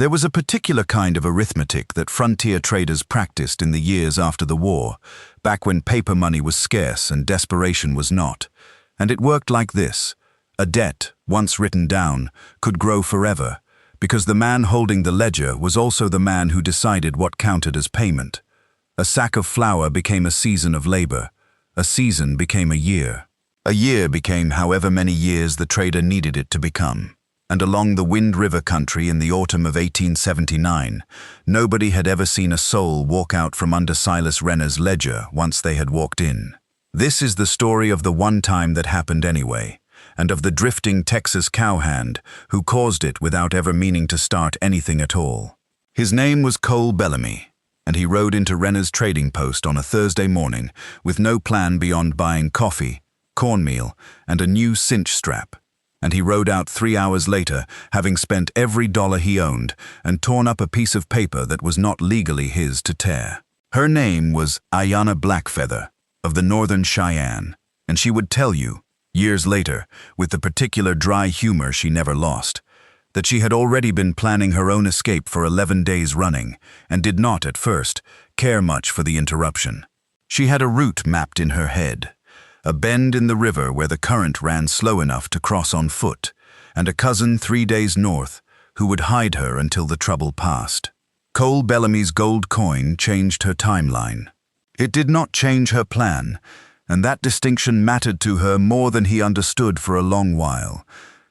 There was a particular kind of arithmetic that frontier traders practiced in the years after the war, back when paper money was scarce and desperation was not. And it worked like this. A debt, once written down, could grow forever, because the man holding the ledger was also the man who decided what counted as payment. A sack of flour became a season of labor. A season became a year. A year became however many years the trader needed it to become. And along the Wind River country in the autumn of 1879, nobody had ever seen a soul walk out from under Silas Renner's ledger once they had walked in. This is the story of the one time that happened anyway, and of the drifting Texas cowhand who caused it without ever meaning to start anything at all. His name was Cole Bellamy, and he rode into Renner's trading post on a Thursday morning with no plan beyond buying coffee, cornmeal, and a new cinch strap. And he rode out 3 hours later, having spent every dollar he owned and torn up a piece of paper that was not legally his to tear. Her name was Ayanna Blackfeather, of the Northern Cheyenne, and she would tell you, years later, with the particular dry humor she never lost, that she had already been planning her own escape for 11 days running, and did not, at first, care much for the interruption. She had a route mapped in her head. A bend in the river where the current ran slow enough to cross on foot, and a cousin 3 days north who would hide her until the trouble passed. Cole Bellamy's gold coin changed her timeline. It did not change her plan, and that distinction mattered to her more than he understood for a long while,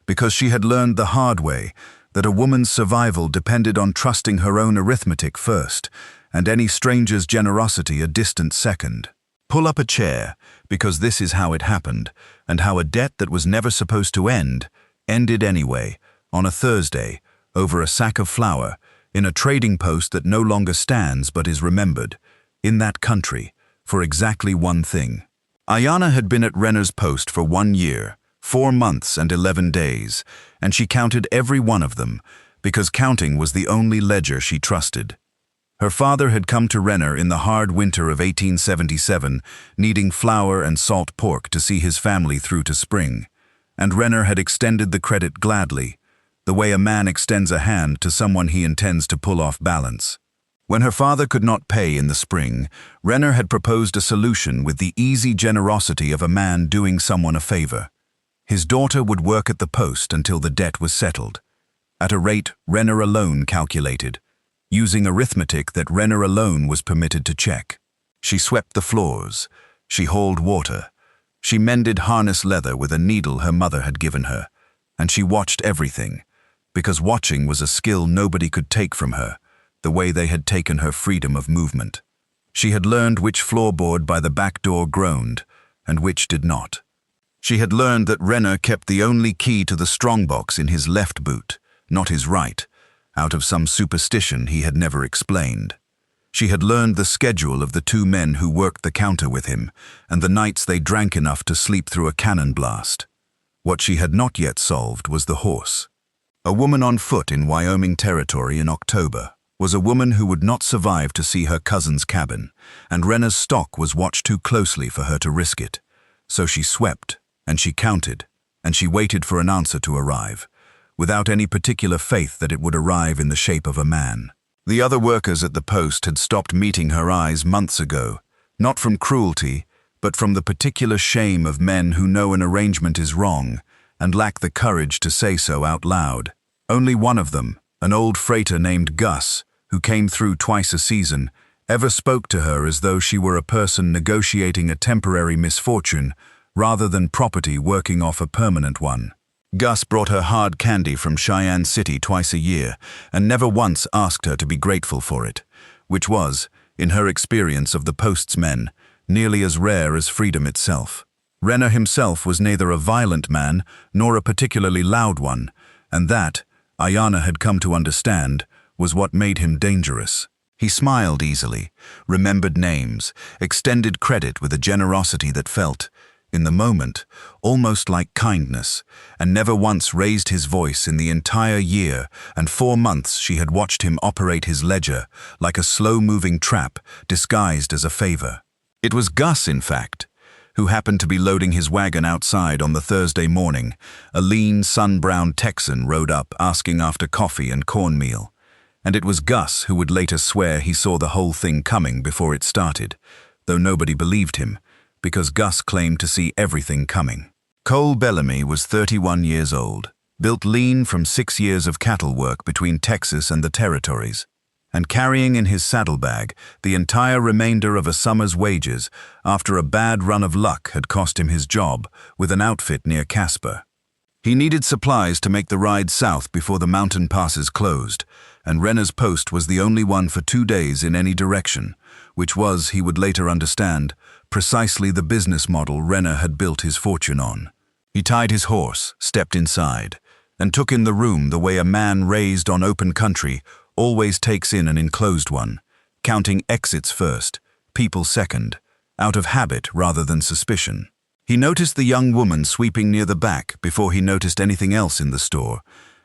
because she had learned the hard way that a woman's survival depended on trusting her own arithmetic first, and any stranger's generosity a distant second. Pull up a chair, because this is how it happened, and how a debt that was never supposed to end, ended anyway, on a Thursday, over a sack of flour, in a trading post that no longer stands but is remembered, in that country, for exactly one thing. Ayanna had been at Renner's post for 1 year, 4 months and 11 days, and she counted every one of them, because counting was the only ledger she trusted. Her father had come to Renner in the hard winter of 1877, needing flour and salt pork to see his family through to spring, and Renner had extended the credit gladly, the way a man extends a hand to someone he intends to pull off balance. When her father could not pay in the spring, Renner had proposed a solution with the easy generosity of a man doing someone a favor. His daughter would work at the post until the debt was settled, at a rate Renner alone calculated, using arithmetic that Renner alone was permitted to check. She swept the floors, she hauled water, she mended harness leather with a needle her mother had given her, and she watched everything, because watching was a skill nobody could take from her, the way they had taken her freedom of movement. She had learned which floorboard by the back door groaned, and which did not. She had learned that Renner kept the only key to the strongbox in his left boot, not his right, out of some superstition he had never explained. She had learned the schedule of the 2 men who worked the counter with him, and the nights they drank enough to sleep through a cannon blast. What she had not yet solved was the horse. A woman on foot in Wyoming Territory in October was a woman who would not survive to see her cousin's cabin, and Renner's stock was watched too closely for her to risk it. So she swept, and she counted, and she waited for an answer to arrive, without any particular faith that it would arrive in the shape of a man. The other workers at the post had stopped meeting her eyes months ago, not from cruelty, but from the particular shame of men who know an arrangement is wrong and lack the courage to say so out loud. Only one of them, an old freighter named Gus, who came through twice a season, ever spoke to her as though she were a person negotiating a temporary misfortune rather than property working off a permanent one. Gus brought her hard candy from Cheyenne City twice a year and never once asked her to be grateful for it, which was, in her experience of the post's men, nearly as rare as freedom itself. Renner himself was neither a violent man nor a particularly loud one, and that, Ayanna had come to understand, was what made him dangerous. He smiled easily, remembered names, extended credit with a generosity that felt, in the moment, almost like kindness, and never once raised his voice in the entire year and 4 months she had watched him operate his ledger like a slow-moving trap disguised as a favor. It was Gus, in fact, who happened to be loading his wagon outside on the Thursday morning. A lean, sun-browned Texan rode up asking after coffee and cornmeal. And it was Gus who would later swear he saw the whole thing coming before it started, though nobody believed him, because Gus claimed to see everything coming. Cole Bellamy was 31 years old, built lean from 6 years of cattle work between Texas and the territories, and carrying in his saddlebag the entire remainder of a summer's wages after a bad run of luck had cost him his job with an outfit near Casper. He needed supplies to make the ride south before the mountain passes closed, and Renner's post was the only one for 2 days in any direction, which was, he would later understand, precisely the business model Renner had built his fortune on. He tied his horse, stepped inside, and took in the room the way a man raised on open country always takes in an enclosed one, counting exits first, people second, out of habit rather than suspicion. He noticed the young woman sweeping near the back before he noticed anything else in the store,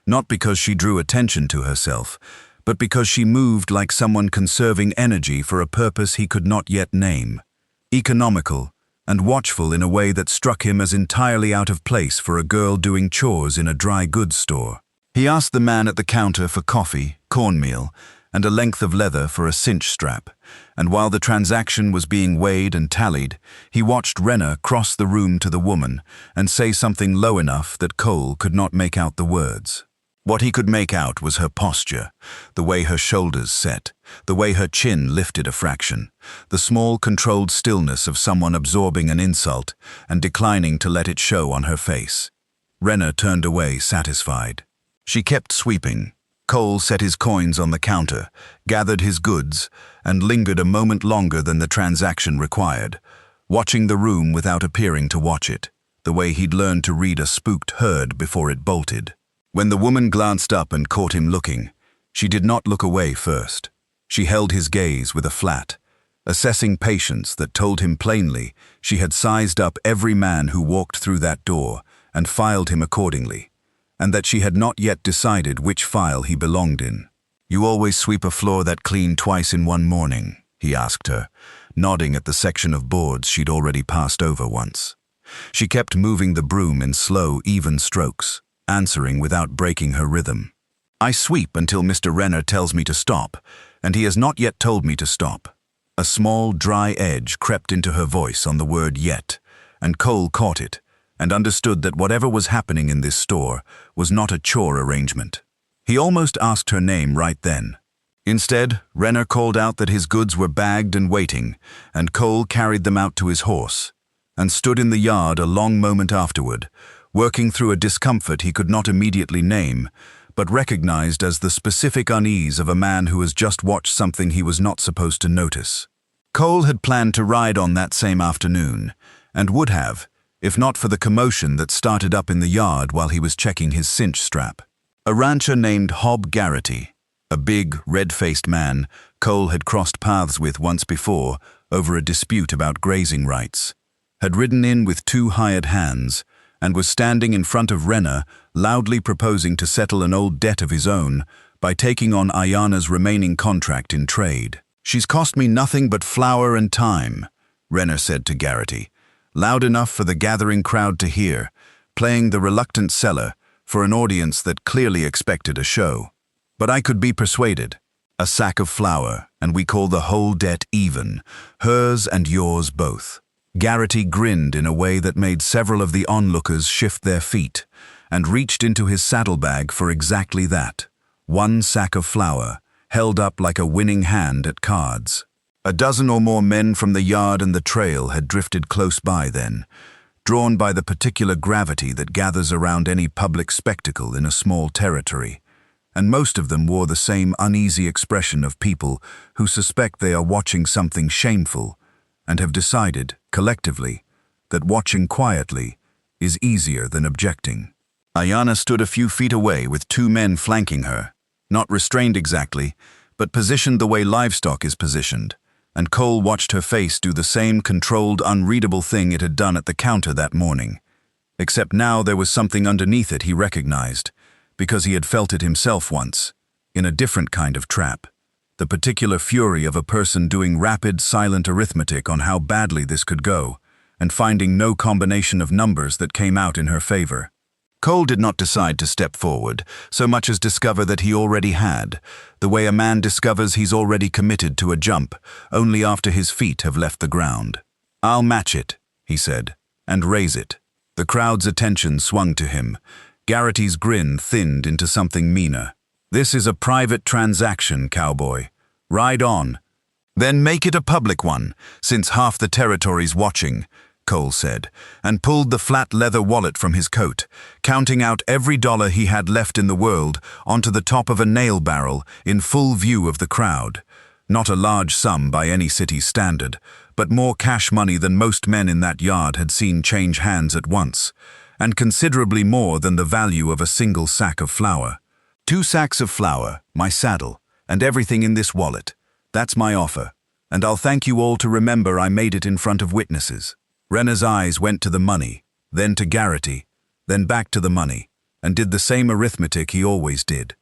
not because she drew attention to herself, but because she moved like someone conserving energy for a purpose he could not yet name. Economical and watchful in a way that struck him as entirely out of place for a girl doing chores in a dry goods store. He asked the man at the counter for coffee, cornmeal, and a length of leather for a cinch strap, and while the transaction was being weighed and tallied, he watched Renner cross the room to the woman and say something low enough that Cole could not make out the words. What he could make out was her posture, the way her shoulders set, the way her chin lifted a fraction, the small, controlled stillness of someone absorbing an insult and declining to let it show on her face. Renner turned away, satisfied. She kept sweeping. Cole set his coins on the counter, gathered his goods, and lingered a moment longer than the transaction required, watching the room without appearing to watch it, the way he'd learned to read a spooked herd before it bolted. When the woman glanced up and caught him looking, she did not look away first. She held his gaze with a flat, assessing patience that told him plainly she had sized up every man who walked through that door and filed him accordingly, and that she had not yet decided which file he belonged in. "You always sweep a floor that clean twice in one morning?" he asked her, nodding at the section of boards she'd already passed over once. She kept moving the broom in slow, even strokes, answering without breaking her rhythm. "I sweep until Mr. Renner tells me to stop, and he has not yet told me to stop." A small, dry edge crept into her voice on the word yet, and Cole caught it, and understood that whatever was happening in this store was not a chore arrangement. He almost asked her name right then. Instead, Renner called out that his goods were bagged and waiting, and Cole carried them out to his horse, and stood in the yard a long moment afterward, working through a discomfort he could not immediately name, but recognized as the specific unease of a man who has just watched something he was not supposed to notice. Cole had planned to ride on that same afternoon, and would have, if not for the commotion that started up in the yard while he was checking his cinch strap. A rancher named Hob Garrity, a big, red-faced man Cole had crossed paths with once before over a dispute about grazing rights, had ridden in with 2 hired hands, and was standing in front of Renner, loudly proposing to settle an old debt of his own by taking on Ayana's remaining contract in trade. "She's cost me nothing but flour and time," Renner said to Garrity, loud enough for the gathering crowd to hear, playing the reluctant seller for an audience that clearly expected a show. "But I could be persuaded. A sack of flour, and we call the whole debt even, hers and yours both." Garrity grinned in a way that made several of the onlookers shift their feet, and reached into his saddlebag for exactly that, 1 sack of flour, held up like a winning hand at cards. A dozen or more men from the yard and the trail had drifted close by then, drawn by the particular gravity that gathers around any public spectacle in a small territory, and most of them wore the same uneasy expression of people who suspect they are watching something shameful and have decided, collectively, that watching quietly is easier than objecting. Ayana stood a few feet away with 2 men flanking her, not restrained exactly, but positioned the way livestock is positioned, and Cole watched her face do the same controlled, unreadable thing it had done at the counter that morning. Except now there was something underneath it he recognized, because he had felt it himself once, in a different kind of trap. The particular fury of a person doing rapid, silent arithmetic on how badly this could go, and finding no combination of numbers that came out in her favor. Cole did not decide to step forward, so much as discover that he already had, the way a man discovers he's already committed to a jump, only after his feet have left the ground. "I'll match it," he said, "and raise it." The crowd's attention swung to him. Garrity's grin thinned into something meaner. "This is a private transaction, Cowboy. Ride on." "Then make it a public one, since half the territory's watching," Cole said, and pulled the flat leather wallet from his coat, counting out every dollar he had left in the world onto the top of a nail barrel in full view of the crowd. Not a large sum by any city standard, but more cash money than most men in that yard had seen change hands at once, and considerably more than the value of a single sack of flour. "2 sacks of flour, my saddle, and everything in this wallet. That's my offer, and I'll thank you all to remember I made it in front of witnesses." Renner's eyes went to the money, then to Garrity, then back to the money, and did the same arithmetic he always did.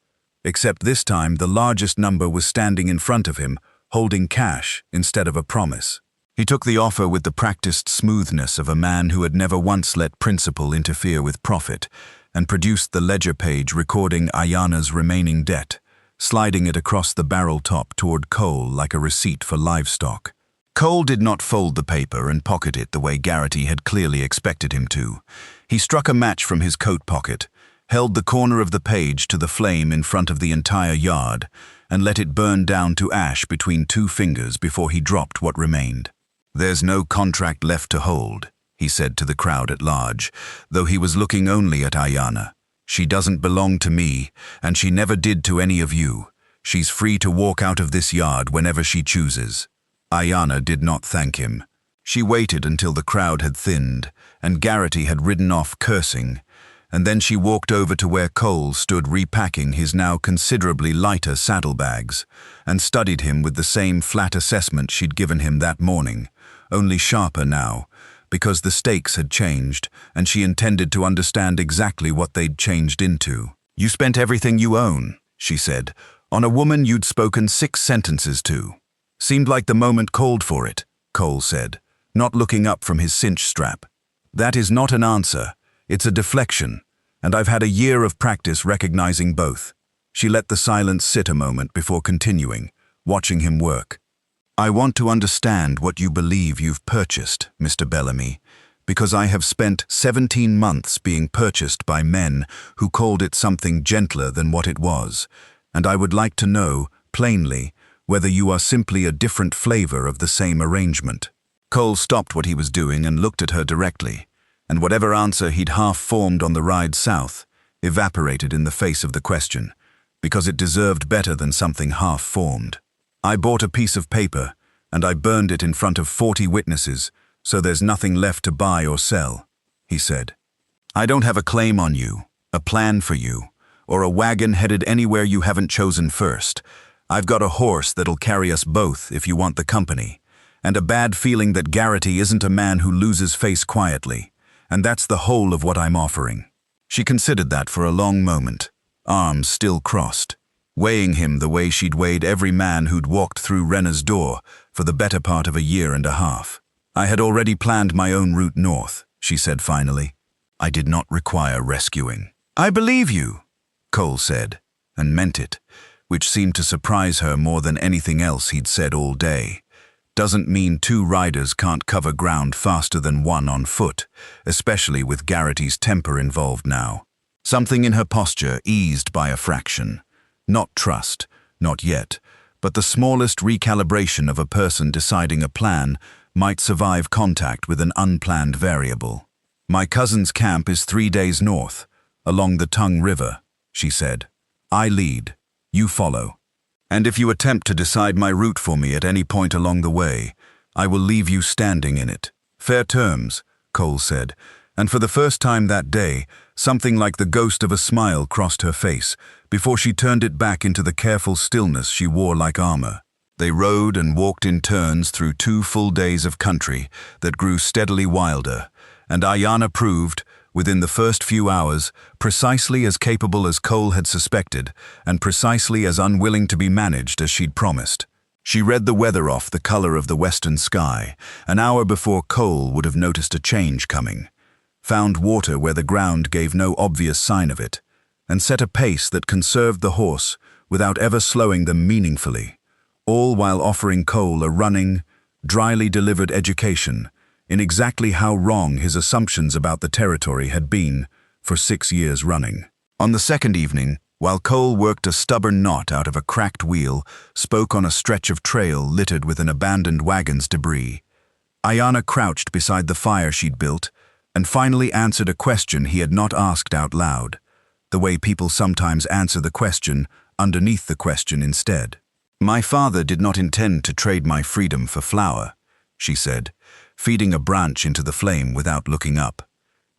Except this time the largest number was standing in front of him, holding cash instead of a promise. He took the offer with the practiced smoothness of a man who had never once let principle interfere with profit, and produced the ledger page recording Ayana's remaining debt, sliding it across the barrel top toward Cole like a receipt for livestock. Cole did not fold the paper and pocket it the way Garrity had clearly expected him to. He struck a match from his coat pocket, held the corner of the page to the flame in front of the entire yard, and let it burn down to ash between 2 fingers before he dropped what remained. "There's no contract left to hold," he said to the crowd at large, though he was looking only at Ayana. "She doesn't belong to me, and she never did to any of you. She's free to walk out of this yard whenever she chooses." Ayana did not thank him. She waited until the crowd had thinned, and Garrity had ridden off cursing, and then she walked over to where Cole stood repacking his now considerably lighter saddlebags, and studied him with the same flat assessment she'd given him that morning, only sharper now, because the stakes had changed, and she intended to understand exactly what they'd changed into. "You spent everything you own," she said, "on a woman you'd spoken 6 sentences to." "Seemed like the moment called for it," Cole said, not looking up from his cinch strap. "That is not an answer, it's a deflection, and I've had a year of practice recognizing both." She let the silence sit a moment before continuing, watching him work. "I want to understand what you believe you've purchased, Mr. Bellamy, because I have spent 17 months being purchased by men who called it something gentler than what it was, and I would like to know, plainly, whether you are simply a different flavor of the same arrangement." Cole stopped what he was doing and looked at her directly, and whatever answer he'd half-formed on the ride south evaporated in the face of the question, because it deserved better than something half-formed. "I bought a piece of paper, and I burned it in front of 40 witnesses, so there's nothing left to buy or sell," he said. "I don't have a claim on you, a plan for you, or a wagon headed anywhere you haven't chosen first. I've got a horse that'll carry us both if you want the company, and a bad feeling that Garrity isn't a man who loses face quietly, and that's the whole of what I'm offering." She considered that for a long moment, arms still crossed, weighing him the way she'd weighed every man who'd walked through Renner's door for the better part of a year and a half. "I had already planned my own route north," she said finally. "I did not require rescuing." "I believe you," Cole said, and meant it, which seemed to surprise her more than anything else he'd said all day. Doesn't mean 2 riders can't cover ground faster than 1 on foot, especially with Garrity's temper involved now. Something in her posture eased by a fraction. Not trust, not yet, but the smallest recalibration of a person deciding a plan might survive contact with an unplanned variable. "My cousin's camp is 3 days north, along the Tongue River," she said. "I lead. You follow. And if you attempt to decide my route for me at any point along the way, I will leave you standing in it." "Fair terms," Cole said, and for the first time that day, something like the ghost of a smile crossed her face before she turned it back into the careful stillness she wore like armor. They rode and walked in turns through 2 full days of country that grew steadily wilder, and Ayana proved, within the first few hours, precisely as capable as Cole had suspected, and precisely as unwilling to be managed as she'd promised. She read the weather off the color of the western sky, an hour before Cole would have noticed a change coming. found water where the ground gave no obvious sign of it, and set a pace that conserved the horse without ever slowing them meaningfully, all while offering Cole a running, dryly delivered education in exactly how wrong his assumptions about the territory had been for 6 years running. On the second evening, while Cole worked a stubborn knot out of a cracked wheel, spoke on a stretch of trail littered with an abandoned wagon's debris, Ayanna crouched beside the fire she'd built and finally answered a question he had not asked out loud, the way people sometimes answer the question underneath the question instead. "My father did not intend to trade my freedom for flour," she said, feeding a branch into the flame without looking up.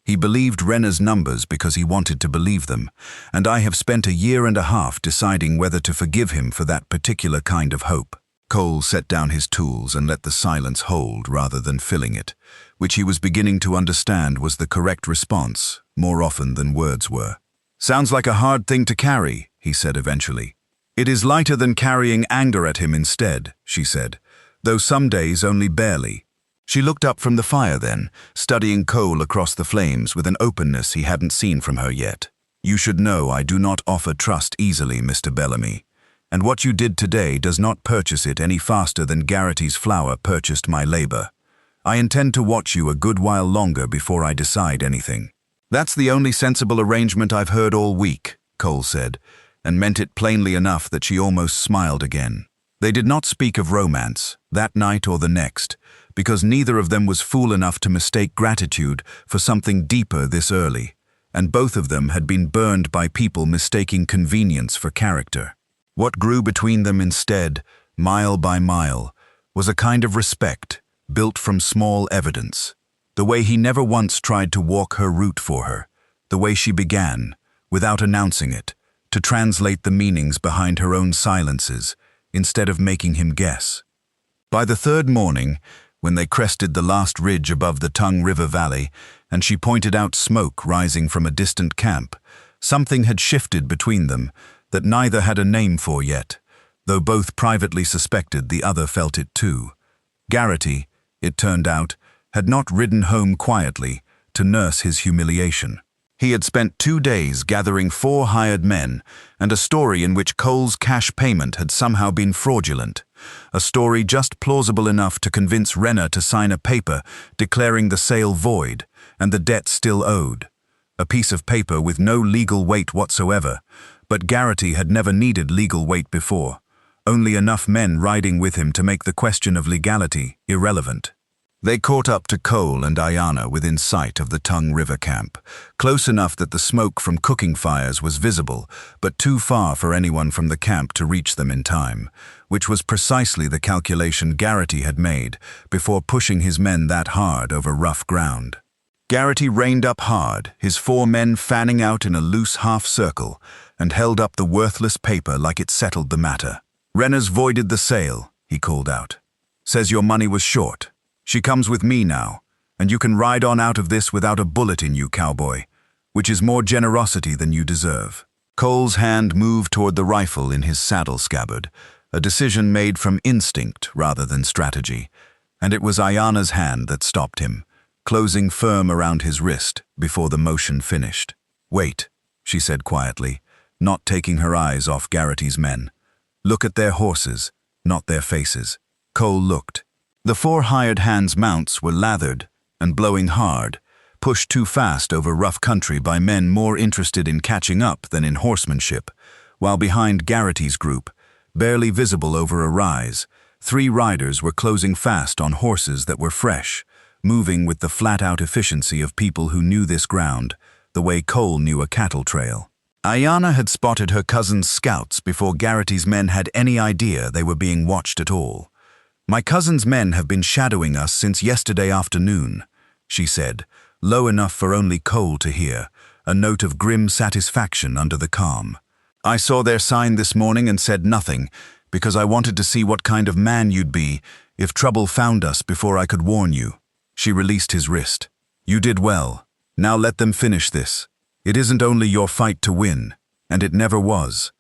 "He believed Renna's numbers because he wanted to believe them, and I have spent 1.5 years deciding whether to forgive him for that particular kind of hope." Cole set down his tools and let the silence hold rather than filling it, which he was beginning to understand was the correct response, more often than words were. "Sounds like a hard thing to carry," he said eventually. "It is lighter than carrying anger at him instead," she said, "though some days only barely." She looked up from the fire then, studying Cole across the flames with an openness he hadn't seen from her yet. "You should know I do not offer trust easily, Mr. Bellamy, and what you did today does not purchase it any faster than Garrity's flour purchased my labor. I intend to watch you a good while longer before I decide anything." "That's the only sensible arrangement I've heard all week," Cole said, and meant it plainly enough that she almost smiled again. They did not speak of romance, that night or the next, because neither of them was fool enough to mistake gratitude for something deeper this early, and both of them had been burned by people mistaking convenience for character. What grew between them instead, mile by mile, was a kind of respect, built from small evidence. The way he never once tried to walk her route for her, the way she began, without announcing it, to translate the meanings behind her own silences, instead of making him guess. By the third morning, when they crested the last ridge above the Tongue River Valley, and she pointed out smoke rising from a distant camp, something had shifted between them that neither had a name for yet, though both privately suspected the other felt it too. Garrity, it turned out, had not ridden home quietly to nurse his humiliation. He had spent 2 days gathering 4 hired men, and a story in which Cole's cash payment had somehow been fraudulent, a story just plausible enough to convince Renna to sign a paper declaring the sale void and the debt still owed. A piece of paper with no legal weight whatsoever, but Garrity had never needed legal weight before, only enough men riding with him to make the question of legality irrelevant. They caught up to Cole and Ayanna within sight of the Tongue River camp, close enough that the smoke from cooking fires was visible, but too far for anyone from the camp to reach them in time, which was precisely the calculation Garrity had made before pushing his men that hard over rough ground. Garrity reined up hard, his 4 men fanning out in a loose half-circle, and held up the worthless paper like it settled the matter. "Renna's voided the sale," he called out. "Says your money was short. She comes with me now, and you can ride on out of this without a bullet in you, cowboy, which is more generosity than you deserve." Cole's hand moved toward the rifle in his saddle scabbard, a decision made from instinct rather than strategy, and it was Ayanna's hand that stopped him, closing firm around his wrist before the motion finished. "Wait," she said quietly, not taking her eyes off Garrity's men. "Look at their horses, not their faces." Cole looked. The 4 hired hands' mounts were lathered and blowing hard, pushed too fast over rough country by men more interested in catching up than in horsemanship, while behind Garrity's group, barely visible over a rise, 3 riders were closing fast on horses that were fresh, moving with the flat-out efficiency of people who knew this ground, the way Cole knew a cattle trail. Ayanna had spotted her cousin's scouts before Garrity's men had any idea they were being watched at all. "My cousin's men have been shadowing us since yesterday afternoon," she said, low enough for only Cole to hear, a note of grim satisfaction under the calm. "I saw their sign this morning and said nothing, because I wanted to see what kind of man you'd be if trouble found us before I could warn you." She released his wrist. "You did well. Now let them finish this. It isn't only your fight to win, and it never was."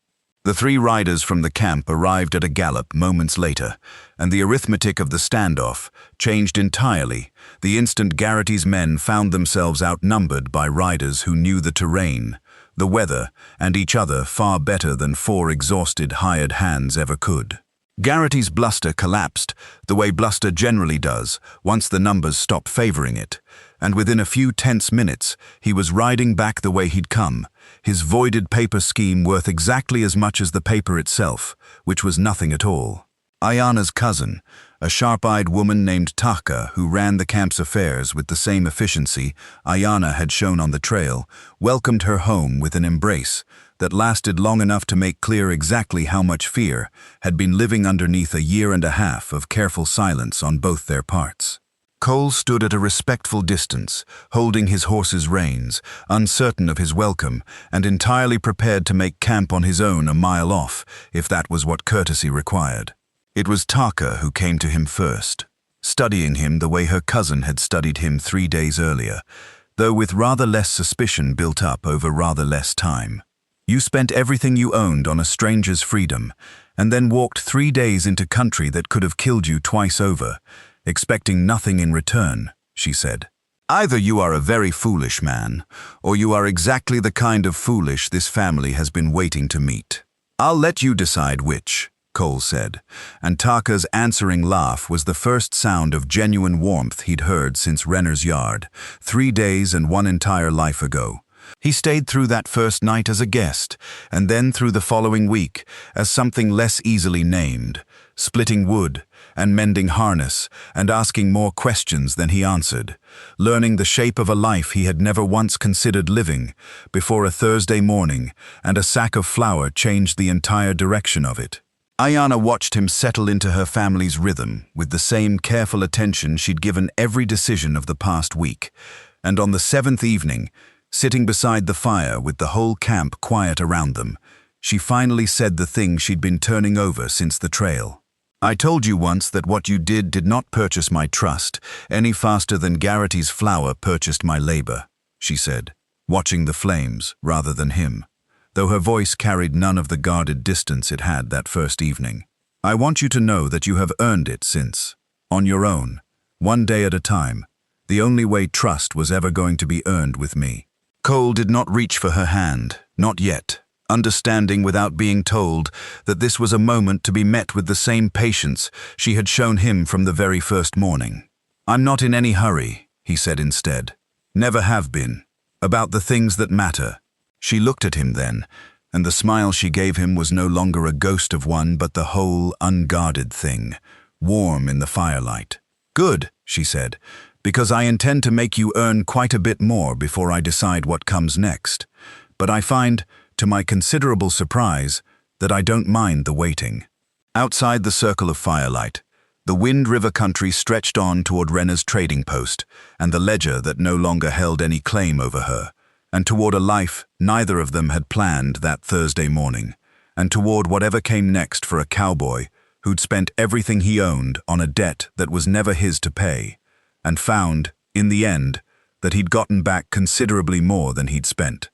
The 3 riders from the camp arrived at a gallop moments later, and the arithmetic of the standoff changed entirely the instant Garrity's men found themselves outnumbered by riders who knew the terrain, the weather, and each other far better than 4 exhausted hired hands ever could. Garrity's bluster collapsed, the way bluster generally does, once the numbers stop favoring it, and within a few tense minutes he was riding back the way he'd come, his voided paper scheme worth exactly as much as the paper itself, which was nothing at all. Ayana's cousin, a sharp-eyed woman named Taka who ran the camp's affairs with the same efficiency Ayana had shown on the trail, welcomed her home with an embrace that lasted long enough to make clear exactly how much fear had been living underneath a year and a half of careful silence on both their parts. Cole stood at a respectful distance, holding his horse's reins, uncertain of his welcome, and entirely prepared to make camp on his own a mile off, if that was what courtesy required. It was Taka who came to him first, studying him the way her cousin had studied him 3 days earlier, though with rather less suspicion built up over rather less time. You spent everything you owned on a stranger's freedom, and then walked 3 days into country that could have killed you twice over, expecting nothing in return, she said. Either you are a very foolish man, or you are exactly the kind of foolish this family has been waiting to meet. I'll let you decide which, Cole said, and Taka's answering laugh was the first sound of genuine warmth he'd heard since Renner's yard, 3 days and 1 entire life ago. He stayed through that first night as a guest, and then through the following week as something less easily named, splitting wood and mending harness and asking more questions than he answered, learning the shape of a life he had never once considered living, before a Thursday morning and a sack of flour changed the entire direction of it. Ayana watched him settle into her family's rhythm with the same careful attention she'd given every decision of the past week, and on the 7th evening, sitting beside the fire with the whole camp quiet around them, she finally said the thing she'd been turning over since the trail. I told you once that what you did not purchase my trust any faster than Garrity's flour purchased my labor, she said, watching the flames rather than him, though her voice carried none of the guarded distance it had that first evening. I want you to know that you have earned it since, on your own, 1 day at a time, the only way trust was ever going to be earned with me. Cole did not reach for her hand, not yet, understanding without being told that this was a moment to be met with the same patience she had shown him from the very first morning. I'm not in any hurry, he said instead. Never have been. About the things that matter. She looked at him then, and the smile she gave him was no longer a ghost of one but the whole unguarded thing, warm in the firelight. Good, she said, because I intend to make you earn quite a bit more before I decide what comes next. But I find, to my considerable surprise, that I don't mind the waiting. Outside the circle of firelight, the Wind River country stretched on toward Renner's trading post and the ledger that no longer held any claim over her, and toward a life neither of them had planned that Thursday morning, and toward whatever came next for a cowboy who'd spent everything he owned on a debt that was never his to pay, and found, in the end, that he'd gotten back considerably more than he'd spent.